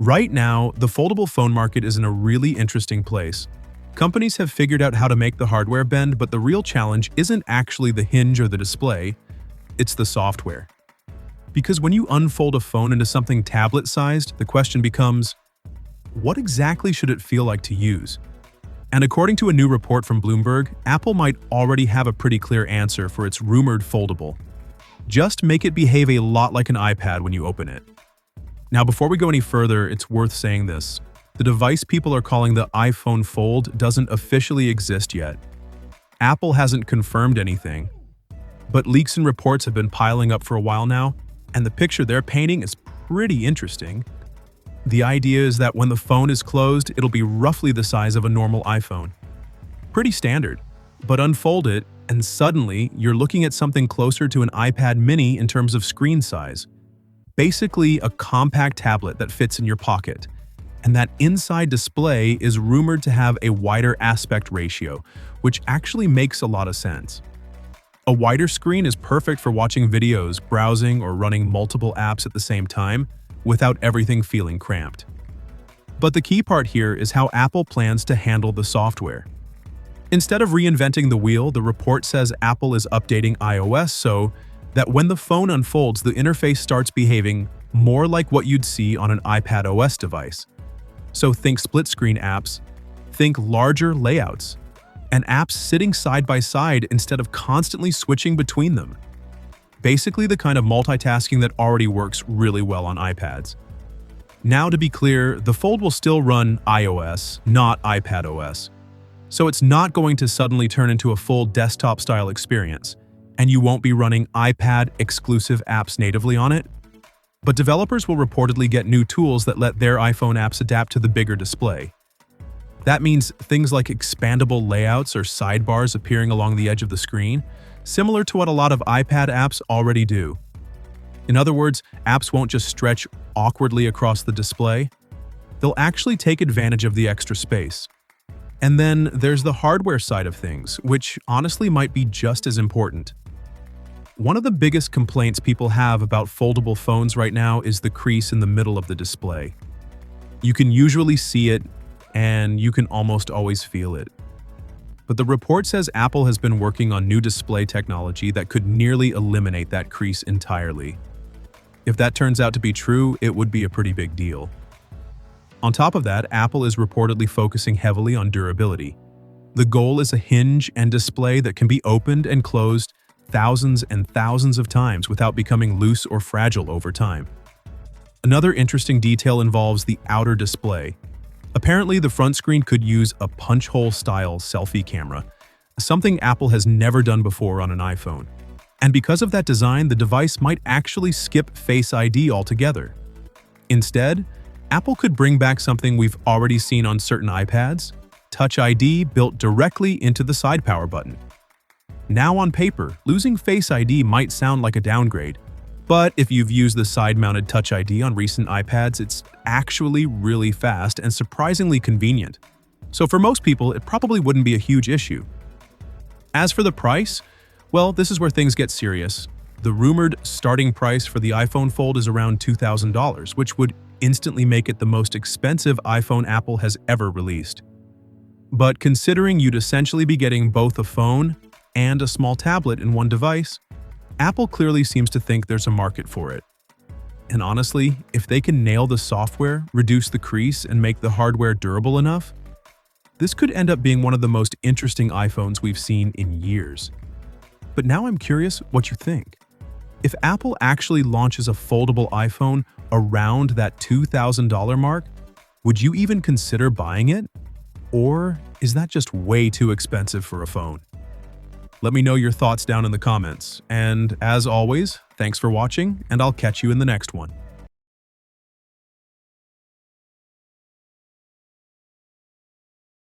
Right now, the foldable phone market is in a really interesting place. Companies have figured out how to make the hardware bend, but the real challenge isn't actually the hinge or the display, it's the software. Because when you unfold a phone into something tablet-sized, the question becomes, what exactly should it feel like to use? And according to a new report from Bloomberg, Apple might already have a pretty clear answer for its rumored foldable. Just make it behave a lot like an iPad when you open it. Now, before we go any further, it's worth saying this. The device people are calling the iPhone Fold doesn't officially exist yet. Apple hasn't confirmed anything, but leaks and reports have been piling up for a while now, and the picture they're painting is pretty interesting. The idea is that when the phone is closed, it'll be roughly the size of a normal iPhone. Pretty standard, but unfold it, and suddenly you're looking at something closer to an iPad mini in terms of screen size. Basically, a compact tablet that fits in your pocket. And that inside display is rumored to have a wider aspect ratio, which actually makes a lot of sense. A wider screen is perfect for watching videos, browsing, or running multiple apps at the same time without everything feeling cramped. But the key part here is how Apple plans to handle the software. Instead of reinventing the wheel, the report says Apple is updating iOS so that when the phone unfolds, the interface starts behaving more like what you'd see on an iPadOS device. So think split-screen apps, think larger layouts, and apps sitting side by side instead of constantly switching between them. Basically the kind of multitasking that already works really well on iPads. Now, to be clear, the Fold will still run iOS, not iPadOS. So it's not going to suddenly turn into a full desktop-style experience, and you won't be running iPad-exclusive apps natively on it. But developers will reportedly get new tools that let their iPhone apps adapt to the bigger display. That means things like expandable layouts or sidebars appearing along the edge of the screen, similar to what a lot of iPad apps already do. In other words, apps won't just stretch awkwardly across the display. They'll actually take advantage of the extra space. And then there's the hardware side of things, which honestly might be just as important. One of the biggest complaints people have about foldable phones right now is the crease in the middle of the display. You can usually see it, and you can almost always feel it. But the report says Apple has been working on new display technology that could nearly eliminate that crease entirely. If that turns out to be true, it would be a pretty big deal. On top of that, Apple is reportedly focusing heavily on durability. The goal is a hinge and display that can be opened and closed thousands and thousands of times without becoming loose or fragile over time. Another interesting detail involves the outer display. Apparently, the front screen could use a punch-hole-style selfie camera, something Apple has never done before on an iPhone. And because of that design, the device might actually skip Face ID altogether. Instead, Apple could bring back something we've already seen on certain iPads, Touch ID built directly into the side power button. Now on paper, losing Face ID might sound like a downgrade, but if you've used the side-mounted Touch ID on recent iPads, it's actually really fast and surprisingly convenient. So for most people, it probably wouldn't be a huge issue. As for the price, well, this is where things get serious. The rumored starting price for the iPhone Fold is around $2,000, which would instantly make it the most expensive iPhone Apple has ever released. But considering you'd essentially be getting both a phone and a small tablet in one device, Apple clearly seems to think there's a market for it. And honestly, if they can nail the software, reduce the crease, and make the hardware durable enough, this could end up being one of the most interesting iPhones we've seen in years. But now I'm curious what you think. If Apple actually launches a foldable iPhone around that $2,000 mark, would you even consider buying it? Or is that just way too expensive for a phone? Let me know your thoughts down in the comments. And as always, thanks for watching, and I'll catch you in the next one.